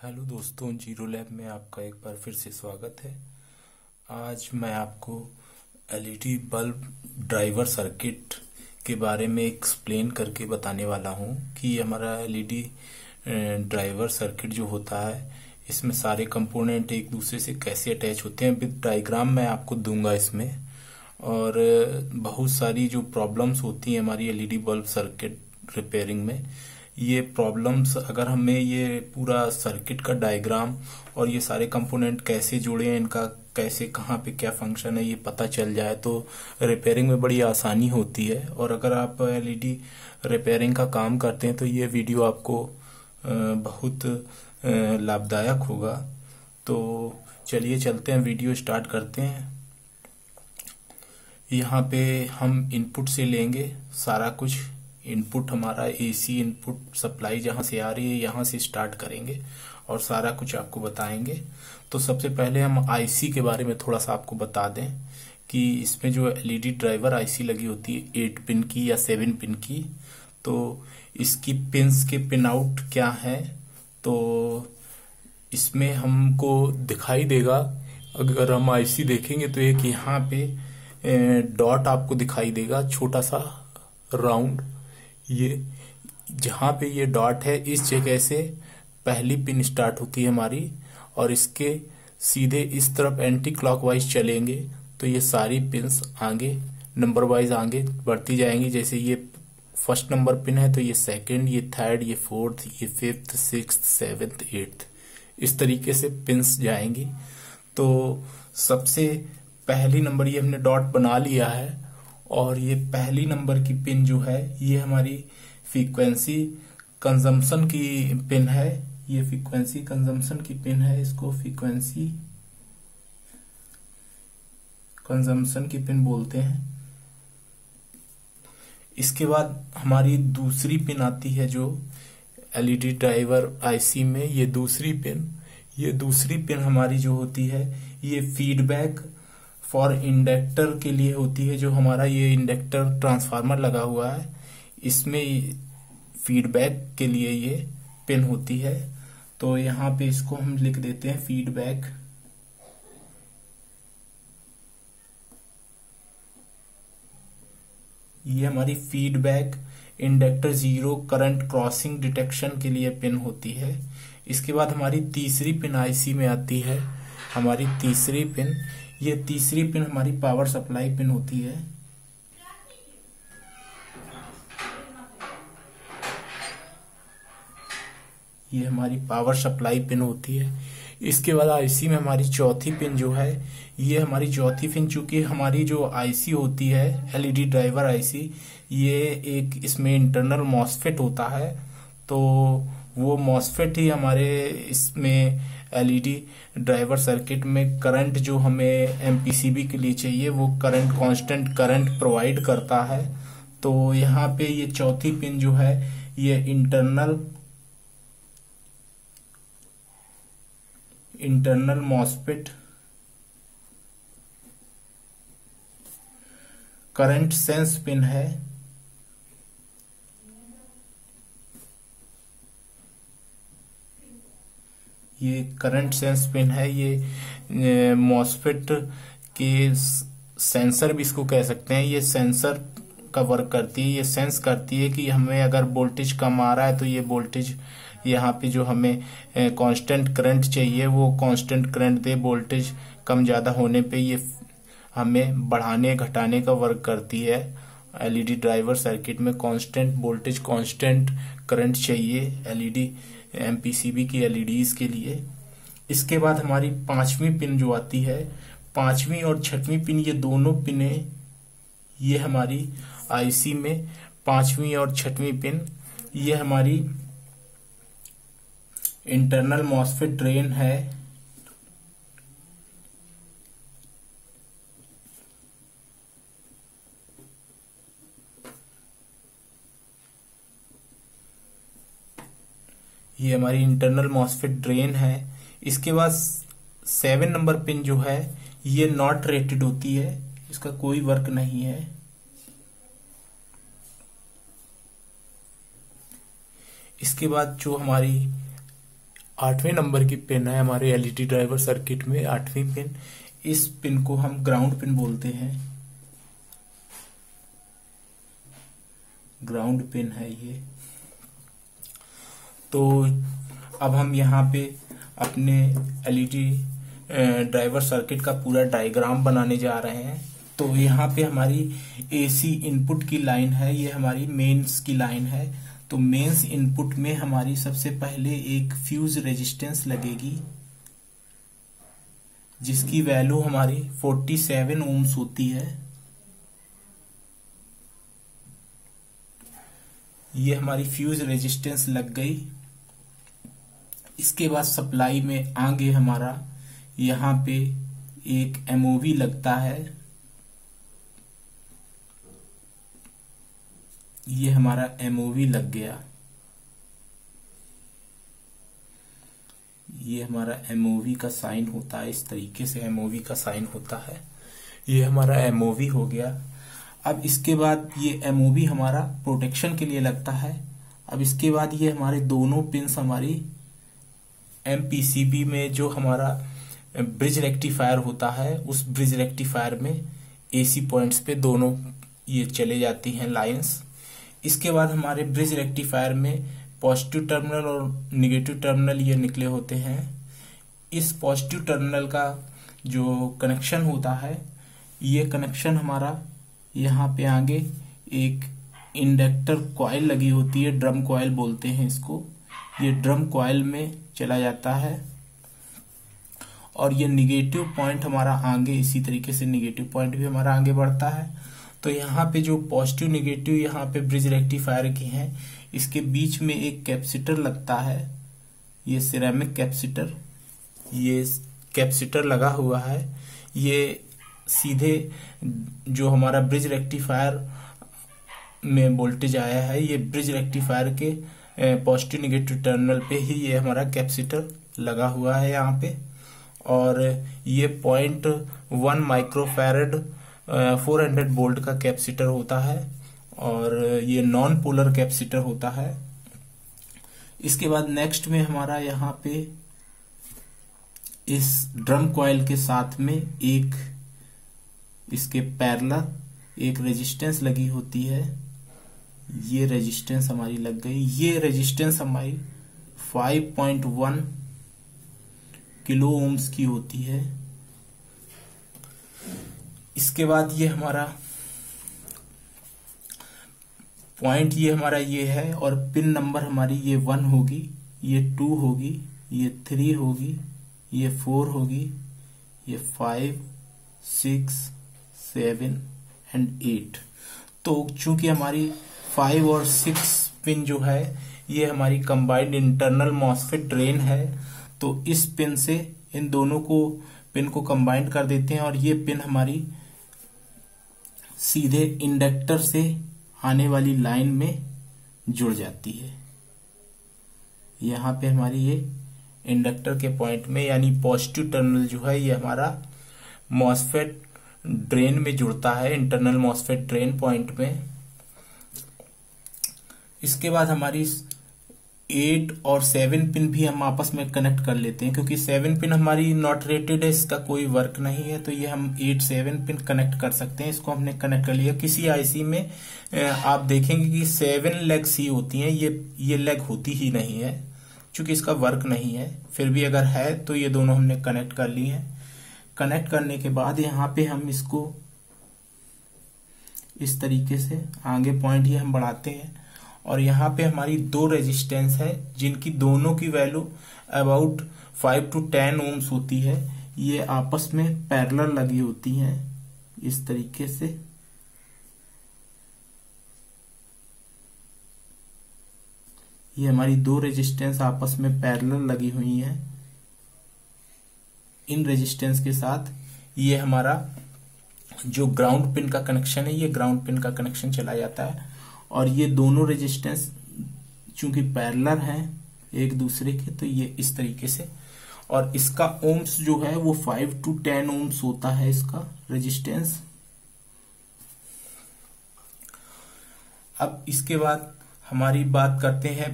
Hello दोस्तों, zero lab में आपका एक बार फिर से स्वागत है। आज मैं आपको एलईडी बल्ब ड्राइवर सर्किट के बारे में एक्सप्लेन करके बताने वाला हूं कि हमारा एलईडी ड्राइवर सर्किट जो होता है, इसमें सारे कंपोनेंट एक दूसरे से कैसे अटैच होते हैं। विद डायग्राम मैं आपको दूंगा इसमें। और बहुत सारी जो प्रॉब्लम्स होती हैं हमारी एलईडी बल्ब सर्किट रिपेयरिंग में, ये प्रॉब्लम्स अगर हमें ये पूरा सर्किट का डायग्राम और ये सारे कंपोनेंट कैसे जुड़े हैं, इनका कैसे कहाँ पे क्या फंक्शन है, ये पता चल जाए तो रिपेयरिंग में बड़ी आसानी होती है। और अगर आप एलईडी रिपेयरिंग का काम करते हैं तो ये वीडियो आपको बहुत लाभदायक होगा। तो चलिए चलते हैं, वीडियो स्टार्ट करते हैं। यहाँ पे हम इनपुट से लेंगे सारा कुछ। इनपुट हमारा एसी इनपुट सप्लाई जहां से आ रही है, यहां से स्टार्ट करेंगे और सारा कुछ आपको बताएंगे। तो सबसे पहले हम आईसी के बारे में थोड़ा सा आपको बता दें कि इसमें जो एलईडी ड्राइवर आईसी लगी होती है 8 पिन की या 7 पिन की, तो इसकी पिन्स के पिन आउट क्या है, तो इसमें हमको दिखाई देगा। अगर हम आईसी देखेंगे तो एक यहाँ पे डॉट आपको दिखाई देगा, छोटा सा राउंड। ये जहां पे ये डॉट है, इस जगह से पहली पिन स्टार्ट होती है हमारी, और इसके सीधे इस तरफ एंटी क्लॉकवाइज चलेंगे तो ये सारी पिन्स आगे नंबर वाइज आगे बढ़ती जाएंगी। जैसे ये फर्स्ट नंबर पिन है तो ये सेकंड, ये थर्ड, ये फोर्थ, ये फिफ्थ, सिक्स्थ, सेवेंथ, एट्थ, इस तरीके से पिन्स जाएंगी। तो सबसे पहली नंबर ये हमने डॉट बना लिया है, और ये पहली नंबर की पिन जो है ये हमारी फ्रीक्वेंसी कंजम्पशन की पिन है। ये फ्रीक्वेंसी कंजम्पशन की पिन है, इसको फ्रीक्वेंसी कंजम्पशन की पिन बोलते हैं। इसके बाद हमारी दूसरी पिन आती है जो एलईडी ड्राइवर आईसी में, ये दूसरी पिन हमारी जो होती है, ये फीडबैक फॉर इंडक्टर के लिए होती है। जो हमारा ये इंडक्टर ट्रांसफार्मर लगा हुआ है, इसमें फीडबैक के लिए ये पिन होती है। तो यहाँ पे इसको हम लिख देते हैं फीडबैक। ये हमारी feedback inductor zero current crossing detection के लिए पिन होती है। इसके बाद हमारी तीसरी पिन आईसी में आती है, हमारी तीसरी पिन। ये तीसरी पिन हमारी पावर सप्लाई पिन होती है। ये हमारी पावर सप्लाई पिन होती है। इसके बाद आईसी में हमारी चौथी पिन जो है, ये हमारी चौथी पिन, चूंकि हमारी जो आईसी होती है एलईडी ड्राइवर आईसी, ये एक इसमें इंटरनल मॉसफेट होता है। तो वो मॉसफेट ही हमारे इसमें एलईडी ड्राइवर सर्किट में करंट जो हमें एमपीसीबी के लिए चाहिए, वो करंट कांस्टेंट करंट प्रोवाइड करता है। तो यहाँ पे ये चौथी पिन जो है, ये internal MOSFET current sense pin है। ये करंट सेंस पिन है। ये मॉसफेट के सेंसर भी इसको कह सकते हैं। ये सेंसर का वर्क करती है। ये सेंस करती है कि हमें अगर वोल्टेज कम आ रहा है तो ये वोल्टेज यहाँ पे जो हमें कांस्टेंट करंट चाहिए वो कांस्टेंट करंट दे। वोल्टेज कम ज्यादा होने पे ये हमें बढ़ाने घटाने का वर्क करती है। एलईडी ड्राइवर सर्किट में कांस्टेंट वोल्टेज कांस्टेंट करंट चाहिए एलईडी एमपीसीबी की एलईडीज के लिए। इसके बाद हमारी पांचवी पिन जो आती है, पांचवी और छठवीं पिन, ये दोनों पिनें ये हमारी आईसी में पांचवी और छठवीं पिन, ये हमारी इंटरनल मॉसफेट ड्रेन है। ये हमारी इंटरनल मॉसफेट ड्रेन है। इसके बाद 7 नंबर पिन जो है, ये नॉट रेटेड होती है, इसका कोई वर्क नहीं है। इसके बाद जो हमारी 8वें नंबर की पिन है हमारे एलईडी ड्राइवर सर्किट में, 8वीं पिन। इस पिन को हम ग्राउंड पिन बोलते हैं, ग्राउंड पिन है ये। तो अब हम यहाँ पे अपने एलईडी ड्राइवर सर्किट का पूरा डायग्राम बनाने जा रहे हैं। तो यहाँ पे हमारी एसी इनपुट की लाइन है, ये हमारी मेंस की लाइन है। तो मेंस इनपुट में हमारी सबसे पहले एक फ्यूज रेजिस्टेंस लगेगी, जिसकी वैल्यू हमारी 47 ओम्स होती है। ये हमारी फ्यूज रेजिस्टेंस लग गई। इसके बाद सप्लाई में आगे हमारा यहाँ पे एक एमओवी लगता है, ये हमारा एमओवी लग गया। ये हमारा एमओवी का साइन होता है, इस तरीके से एमओवी का साइन होता है। ये हमारा एमओवी हो गया। अब इसके बाद ये एमओवी हमारा प्रोटेक्शन के लिए लगता है। अब इसके बाद ये हमारे दोनों पिन्स हमारी एमपीसीबी में जो हमारा ब्रिज रेक्टिफायर होता है, उस ब्रिज रेक्टिफायर में एसी पॉइंट्स पे दोनों ये चले जाती हैं लाइंस। इसके बाद हमारे ब्रिज रेक्टिफायर में पॉजिटिव टर्मिनल और निगेटिव टर्मिनल ये निकले होते हैं। इस पॉजिटिव टर्मिनल का जो कनेक्शन होता है, ये कनेक्शन हमारा यहाँ पे आगे एक इंडक्टर कॉइल लगी होती है, ड्रम कॉइल बोलते हैं इसको। ये ड्रम कॉइल में चला जाता है और ये निगेटिव पॉइंट हमारा आगे इसी तरीके से निगेटिव पॉइंट भी हमारा आगे बढ़ता है। तो यहाँ पे जो पॉजिटिव निगेटिव यहाँ पे ब्रिज रेक्टिफायर की हैं, इसके बीच में एक कैपेसिटर लगता है, ये सिरेमिक कैपेसिटर, ये कैपेसिटर लगा हुआ है। ये सीधे जो हमारा ब्रिज रेक्टिफायर में वोल्टेज आया है, ये ब्रिज रेक्टिफायर के पॉजिटिव निगेटिव टर्मिनल पे ही ये हमारा कैपेसिटर लगा हुआ है यहाँ पे। और ये 0.1 माइक्रोफैरड 400 वोल्ट का कैपेसिटर होता है और ये नॉन पोलर कैपेसिटर होता है। इसके बाद नेक्स्ट में हमारा यहाँ पे इस ड्रम कॉइल के साथ में एक इसके पैरेलल एक रेजिस्टेंस लगी होती है, ये रेजिस्टेंस हमारी लग गई। ये रेजिस्टेंस हमारी 5.1 किलो ओम्स की होती है। इसके बाद ये हमारा पॉइंट ये हमारा ये है और पिन नंबर हमारी ये 1 होगी, ये 2 होगी, ये 3 होगी, ये 4 होगी, ये 5, 6, 7 एंड 8। तो चूंकि हमारी 5 और 6 पिन जो है ये हमारी कंबाइंड इंटरनल मॉसफेट ड्रेन है, तो इस पिन से इन दोनों को पिन को कंबाइंड कर देते हैं और ये पिन हमारी सीधे इंडक्टर से आने वाली लाइन में जुड़ जाती है। यहाँ पे हमारी ये इंडक्टर के पॉइंट में यानी पॉजिटिव टर्मिनल जो है ये हमारा मॉसफेट ड्रेन में जुड़ता है, इंटरनल मॉसफेट ड्रेन पॉइंट में। इसके बाद हमारी 8 और 7 पिन भी हम आपस में कनेक्ट कर लेते हैं, क्योंकि 7 पिन हमारी नॉट रेटेड है, इसका कोई वर्क नहीं है, तो ये हम 8-7 पिन कनेक्ट कर सकते हैं। इसको हमने कनेक्ट कर लिया। किसी आईसी में आप देखेंगे कि 7 लेग्स ही होती हैं, ये लेग होती ही नहीं है, क्योंकि इसका वर्क नहीं है। फिर भी अगर है तो ये दोनों हमने कनेक्ट कर ली हैं। कनेक्ट करने के बाद यहाँ पे हम इसको इस तरीके से आगे पॉइंट ये हम बढ़ाते हैं और यहाँ पे हमारी 2 रेजिस्टेंस है जिनकी दोनों की वैल्यू अबाउट 5 to 10 ओम्स होती है। ये आपस में पैरेलल लगी होती हैं इस तरीके से। ये हमारी 2 रेजिस्टेंस आपस में पैरेलल लगी हुई हैं। इन रेजिस्टेंस के साथ ये हमारा जो ग्राउंड पिन का कनेक्शन है, ये ग्राउंड पिन का कनेक्शन चला जाता है और ये दोनों रेजिस्टेंस चूंकि पैरेलल हैं एक दूसरे के, तो ये इस तरीके से। और इसका ओम्स जो है वो 5 to 10 ओम्स होता है इसका रेजिस्टेंस। अब इसके बाद हमारी बात करते हैं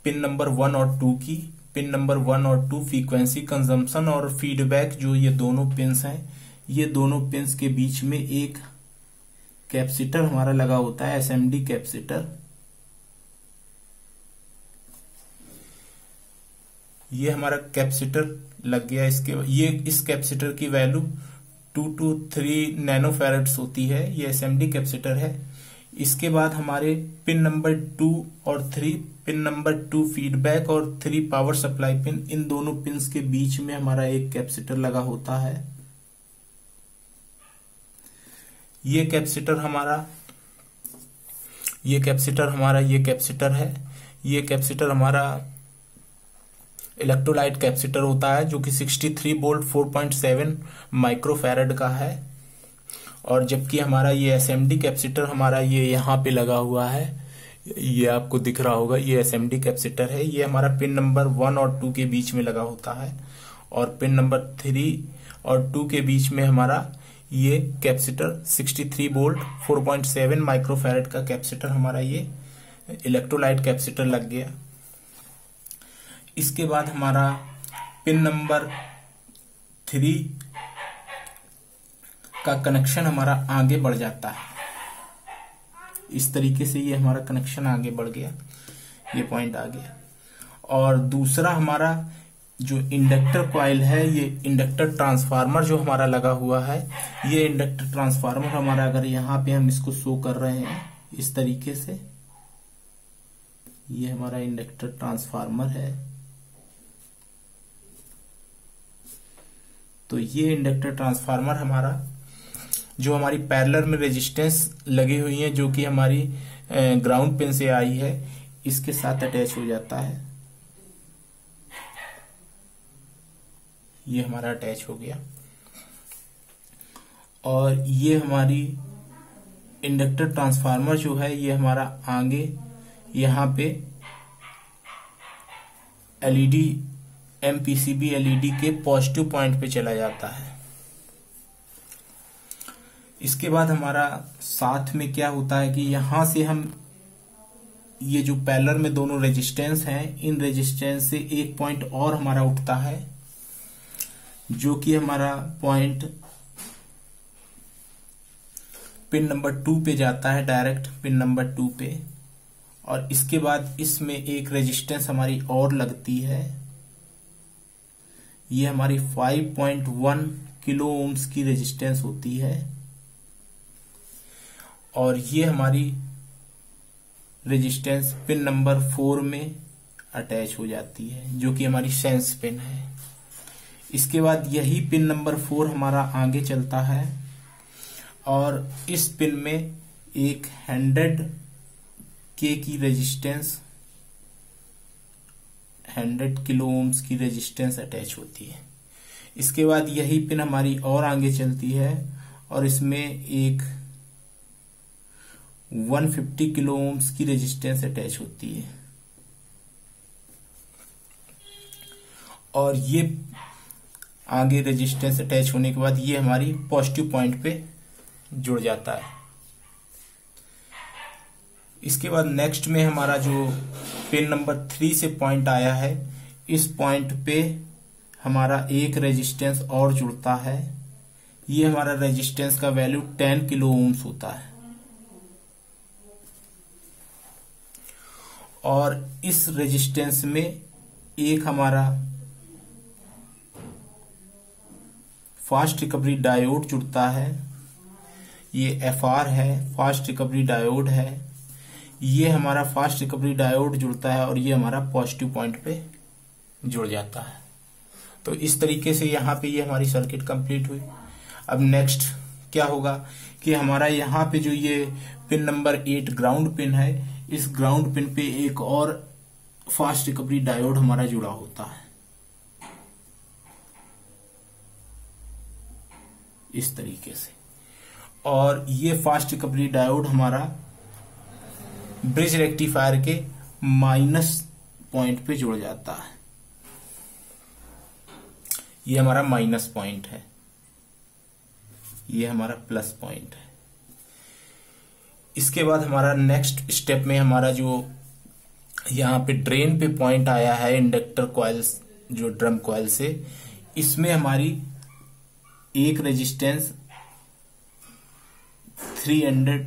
पिन नंबर 1 और 2 की। पिन नंबर 1 और 2 फ्रीक्वेंसी कंजम्पशन और फीडबैक, जो ये दोनों पिंस हैं, ये दोनों पिंस के बीच में एक कैपेसिटर हमारा लगा होता है, एसएमडी कैपेसिटर। ये हमारा कैपेसिटर लग गया। इस कैपेसिटर की वैल्यू 2 to 3 नैनो फैरेड्स होती है। ये एसएमडी कैपेसिटर है। इसके बाद हमारे पिन नंबर 2 और 3, पिन नंबर 2 फीडबैक और 3 पावर सप्लाई पिन, इन दोनों पिंस के बीच में हमारा एक कैपेसिटर लगा होता है। ये कैपेसिटर हमारा ये कैपेसिटर हमारा इलेक्ट्रोलाइट कैपेसिटर होता है, जो कि 63 वोल्ट 4.7 माइक्रोफैरड का है। और जबकि हमारा ये एसएमडी कैपेसिटर हमारा ये यहाँ पे लगा हुआ है, ये आपको दिख रहा होगा, ये एसएमडी कैपेसिटर है। ये हमारा पिन नंबर 1 और 2 के बीच में लगा होता है, और पिन नंबर 3 और 2 के बीच में हमारा ये कैपेसिटर 63 वोल्ट 4.7 माइक्रोफैरड का कैपेसिटर, हमारा ये इलेक्ट्रोलाइट कैपेसिटर लग गया। इसके बाद हमारा पिन नंबर 3 का कनेक्शन हमारा आगे बढ़ जाता है। इस तरीके से ये हमारा कनेक्शन आगे बढ़ गया, ये पॉइंट आ गया। और दूसरा हमारा जो इंडक्टर कॉइल है, ये इंडक्टर ट्रांसफार्मर जो हमारा लगा हुआ है, ये इंडक्टर ट्रांसफार्मर हमारा, अगर यहाँ पे हम इसको शो कर रहे हैं इस तरीके से, ये हमारा इंडक्टर ट्रांसफार्मर है। तो ये इंडक्टर ट्रांसफार्मर हमारा, जो हमारी पैरेलल में रेजिस्टेंस लगी हुई है, जो कि हमारी ग्राउंड पिन से आई है, इसके साथ अटैच हो जाता है। ये हमारा अटैच हो गया। और ये हमारी इंडक्टर ट्रांसफार्मर जो है, ये हमारा आगे यहाँ पे एलईडी, एमपीसीबी एलईडी के पॉजिटिव पॉइंट पे चला जाता है। इसके बाद हमारा साथ में क्या होता है कि यहां से हम ये जो पैरेलल में दोनों रेजिस्टेंस हैं, इन रेजिस्टेंस से एक पॉइंट और हमारा उठता है, जो कि हमारा पॉइंट पिन नंबर 2 पे जाता है, डायरेक्ट पिन नंबर 2 पे। और इसके बाद इसमें एक रेजिस्टेंस हमारी और लगती है, ये हमारी 5.1 किलो ओम्स की रेजिस्टेंस होती है। और ये हमारी रेजिस्टेंस पिन नंबर 4 में अटैच हो जाती है, जो कि हमारी सेंस पिन है। इसके बाद यही पिन नंबर 4 हमारा आगे चलता है, और इस पिन में एक 100 के की रेजिस्टेंस, 100 किलो ओम्स की रेजिस्टेंस अटैच होती है। इसके बाद यही पिन हमारी और आगे चलती है, और इसमें एक 150 किलो ओम्स की रेजिस्टेंस अटैच होती है। और ये आगे रेजिस्टेंस अटैच होने के बाद ये हमारी पॉजिटिव पॉइंट पे जुड़ जाता है। इसके बाद नेक्स्ट में हमारा जो पिन नंबर 3 से पॉइंट आया है, इस पॉइंट पे हमारा एक रेजिस्टेंस और जुड़ता है। ये हमारा रेजिस्टेंस का वैल्यू 10 किलो ओम्स होता है। और इस रेजिस्टेंस में एक हमारा फास्ट रिकवरी डायोड जुड़ता है, ये एफआर है, फास्ट रिकवरी डायोड है। ये हमारा फास्ट रिकवरी डायोड जुड़ता है, और ये हमारा पॉजिटिव पॉइंट पे जुड़ जाता है। तो इस तरीके से यहाँ पे ये हमारी सर्किट कंप्लीट हुई। अब नेक्स्ट क्या होगा कि हमारा यहाँ पे जो ये पिन नंबर 8 ग्राउंड पिन है, इस ग्राउंड पिन पे एक और फास्ट रिकवरी डायोड हमारा जुड़ा होता है, इस तरीके से। और ये फास्ट रिकवरी डायोड हमारा ब्रिज रेक्टिफायर के माइनस पॉइंट पे जुड़ जाता है। ये हमारा माइनस पॉइंट है, ये हमारा प्लस पॉइंट है। इसके बाद हमारा नेक्स्ट स्टेप में हमारा जो यहाँ पे ड्रेन पे पॉइंट आया है इंडक्टर कॉइल्स जो ड्रम कॉइल से, इसमें हमारी एक रेजिस्टेंस 300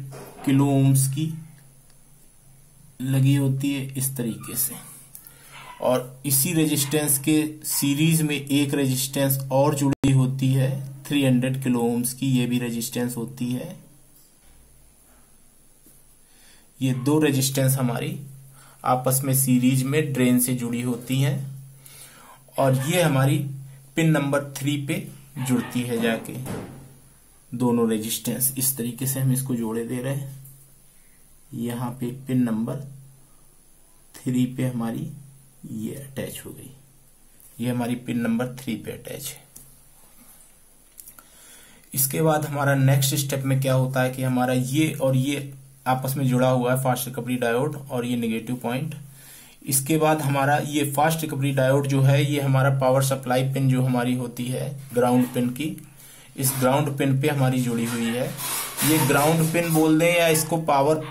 किलो ओम्स की लगी होती है इस तरीके से, और इसी रेजिस्टेंस के सीरीज में एक रेजिस्टेंस और जुड़ी होती है 300 किलो ओम्स की, ये भी रेजिस्टेंस होती है। ये दो रेजिस्टेंस हमारी आपस में सीरीज में ड्रेन से जुड़ी होती हैं, और ये हमारी पिन नंबर 3 पे जुड़ती है जाके दोनों रेजिस्टेंस। इस तरीके से हम इसको जोड़े दे रहे हैं। यहाँ पे पिन नंबर 3 पे हमारी ये अटैच हो गई, ये हमारी पिन नंबर 3 पे अटैच है। इसके बाद हमारा नेक्स्ट स्टेप में क्या होता है कि हमारा ये और ये आपस में जुड़ा हुआ है फास्ट रिकवरी डायोड और ये नेगेटिव पॉइंट। इसके बाद हमारा ये फास्ट रिकवरी डायोड जो है ये हमारा पावर सप्लाई पिन जो हमारी होती है ग्राउंड पिन की, इस ग्राउंड पिन पे हमारी जुड़ी हुई है। ये ग्राउंड पिन बोल दें या इसको पावर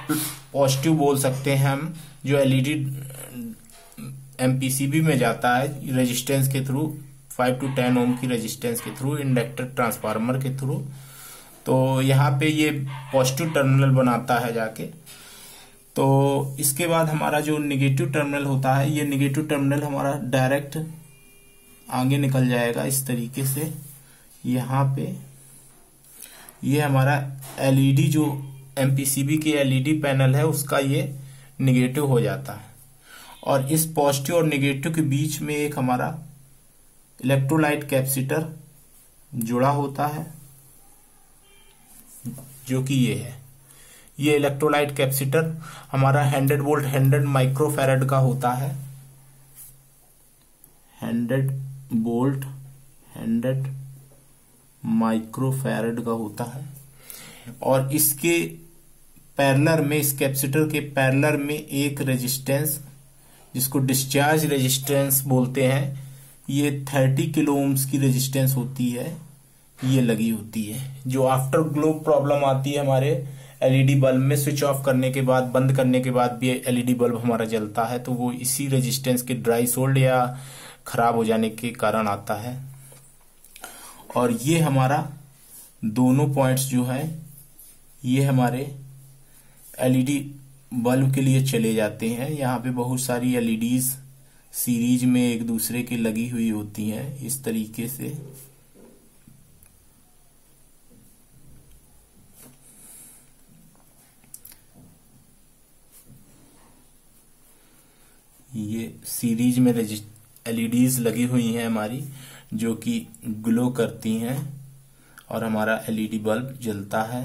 पॉजिटिव बोल सकते हैं हम, जो एलईडी एमपीसीबी में जाता है रेजिस्टेंस के थ्रू 5 to 10 ओम की रेजिस्टेंस के थ्रू इंडक्टर ट्रांसफार्मर के थ्रू। तो यहाँ पे ये पॉजिटिव टर्मिनल बनाता है जाके। तो इसके बाद हमारा जो निगेटिव टर्मिनल होता है, ये निगेटिव टर्मिनल हमारा डायरेक्ट आगे निकल जाएगा इस तरीके से। यहाँ पे ये हमारा एलईडी जो एमपीसीबी के एलईडी पैनल है उसका ये निगेटिव हो जाता है, और इस पॉजिटिव और निगेटिव के बीच में एक हमारा इलेक्ट्रोलाइट कैपेसिटर जुड़ा होता है जो कि ये है। ये इलेक्ट्रोलाइट कैपेसिटर हमारा 100 वोल्ट 100 माइक्रोफैरड का होता है। 100 वोल्ट 100 माइक्रोफैरड का होता है, और इसके पैरेलल में, इस कैपेसिटर के पैरेलल में एक रेजिस्टेंस जिसको डिस्चार्ज रेजिस्टेंस बोलते हैं, ये 30 किलो ओम्स की रेजिस्टेंस होती है, ये लगी होती है। जो आफ्टर ग्लो प्रॉब्लम आती है हमारे एलईडी बल्ब में, स्विच ऑफ करने के बाद, बंद करने के बाद भी एलईडी बल्ब हमारा जलता है, तो वो इसी रेजिस्टेंस के ड्राई सोल्ड या खराब हो जाने के कारण आता है। और ये हमारा दोनों पॉइंट्स जो है ये हमारे एलईडी बल्ब के लिए चले जाते हैं। यहाँ पे बहुत सारी एलईडीज सीरीज में एक दूसरे के लगी हुई होती हैं इस तरीके से। ये सीरीज में एलईडीज लगी हुई हैं हमारी, जो कि ग्लो करती हैं और हमारा एलईडी बल्ब जलता है,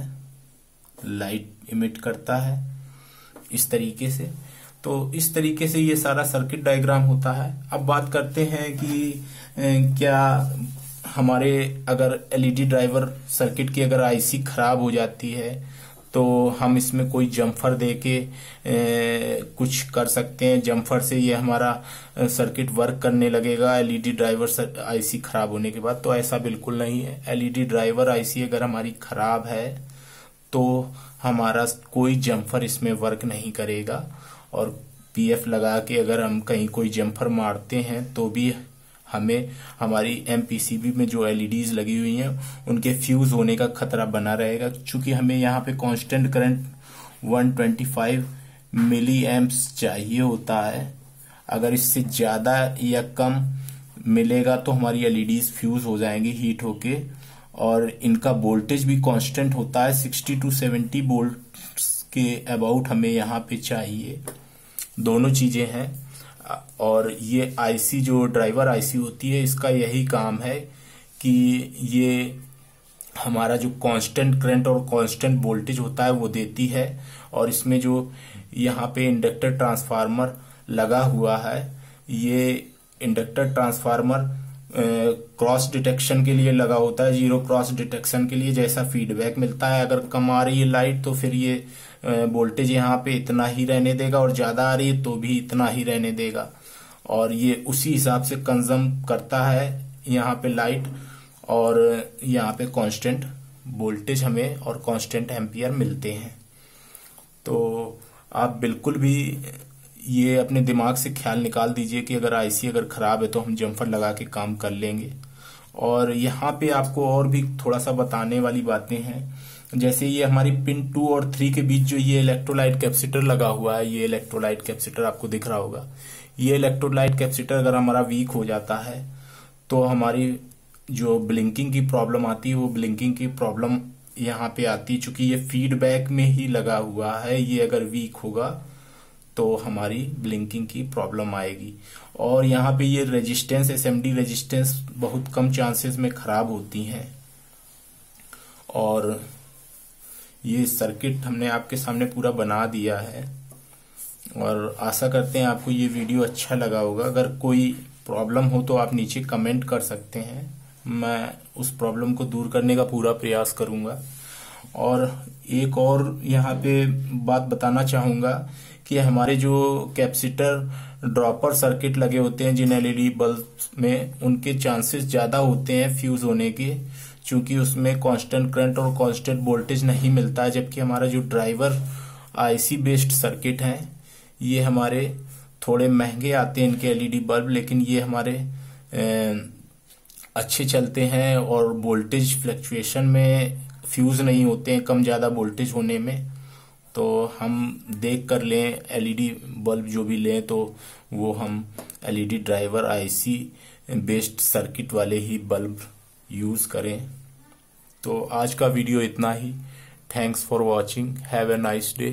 लाइट इमिट करता है इस तरीके से। तो इस तरीके से ये सारा सर्किट डायग्राम होता है। अब बात करते हैं कि क्या हमारे अगर एलईडी ड्राइवर सर्किट की अगर आईसी खराब हो जाती है तो हम इसमें कोई जम्फर देके कुछ कर सकते हैं। जम्फर से ये हमारा सर्किट वर्क करने लगेगा एलईडी ड्राइवर आईसी खराब होने के बाद, तो ऐसा बिल्कुल नहीं है। एलईडी ड्राइवर आईसी अगर हमारी खराब है तो हमारा कोई जम्फर इसमें वर्क नहीं करेगा, और पीएफ लगा के अगर हम कहीं कोई जम्फर मारते हैं तो भी हमें हमारी एमपीसीबी में जो एलईडीज लगी हुई हैं उनके फ्यूज होने का खतरा बना रहेगा, क्योंकि हमें यहाँ पे कांस्टेंट करंट 125 मिली एम्प्स चाहिए होता है। अगर इससे ज्यादा या कम मिलेगा तो हमारी एलईडीज फ्यूज हो जाएंगी हीट होके, और इनका वोल्टेज भी कांस्टेंट होता है 60 to 70 वोल्ट के अबाउट हमें यहाँ पे चाहिए। दोनों चीजें हैं। और ये आईसी जो ड्राइवर आईसी होती है इसका यही काम है कि ये हमारा जो कांस्टेंट करंट और कांस्टेंट वोल्टेज होता है वो देती है। और इसमें जो यहाँ पे इंडक्टर ट्रांसफार्मर लगा हुआ है, ये इंडक्टर ट्रांसफार्मर क्रॉस डिटेक्शन के लिए लगा होता है, जीरो क्रॉस डिटेक्शन के लिए। जैसा फीडबैक मिलता है, अगर कम आ रही है लाइट तो फिर ये वोल्टेज यहाँ पे इतना ही रहने देगा, और ज्यादा आ रही है तो भी इतना ही रहने देगा, और ये उसी हिसाब से कंज्यूम करता है यहाँ पे लाइट, और यहाँ पे कांस्टेंट वोल्टेज हमें और कांस्टेंट एम्पियर मिलते हैं। तो आप बिल्कुल भी ये अपने दिमाग से ख्याल निकाल दीजिए कि अगर आईसी अगर खराब है तो हम जम्फर लगा के काम कर लेंगे। और यहाँ पे आपको और भी थोड़ा सा बताने वाली बातें हैं। जैसे ये हमारी पिन 2 और 3 के बीच जो ये इलेक्ट्रोलाइट कैपेसिटर लगा हुआ है, ये इलेक्ट्रोलाइट कैपेसिटर आपको दिख रहा होगा। ये इलेक्ट्रोलाइट कैपेसिटर अगर हमारा वीक हो जाता है तो हमारी जो ब्लिंकिंग की प्रॉब्लम आती है वो ब्लिंकिंग की प्रॉब्लम यहाँ पे आती है। चूंकि ये फीडबैक में ही लगा हुआ है, ये अगर वीक होगा तो हमारी ब्लिंकिंग की प्रॉब्लम आएगी। और यहाँ पे ये रेजिस्टेंस, एसएमडी रेजिस्टेंस बहुत कम चांसेस में खराब होती हैं। और ये सर्किट हमने आपके सामने पूरा बना दिया है और आशा करते हैं आपको ये वीडियो अच्छा लगा होगा। अगर कोई प्रॉब्लम हो तो आप नीचे कमेंट कर सकते हैं, मैं उस प्रॉब्लम को दूर करने का पूरा प्रयास करूंगा। और एक और यहाँ पे बात बताना चाहूंगा कि हमारे जो कैपेसिटर ड्रॉपर सर्किट लगे होते हैं जिन एलईडी बल्ब में, उनके चांसेस ज्यादा होते हैं फ्यूज होने के, क्योंकि उसमें कांस्टेंट करंट और कांस्टेंट वोल्टेज नहीं मिलता है। जबकि हमारा जो ड्राइवर आईसी बेस्ड सर्किट है ये हमारे थोड़े महंगे आते हैं इनके एलईडी बल्ब, लेकिन ये हमारे अच्छे चलते हैं और वोल्टेज फ्लक्चुएशन में फ्यूज नहीं होते हैं कम ज्यादा वोल्टेज होने में। तो हम देख कर लें एलईडी बल्ब जो भी लें तो वो हम LED driver IC based circuit वाले ही बल्ब यूज करें। तो आज का वीडियो इतना ही। Thanks for watching, have a nice day.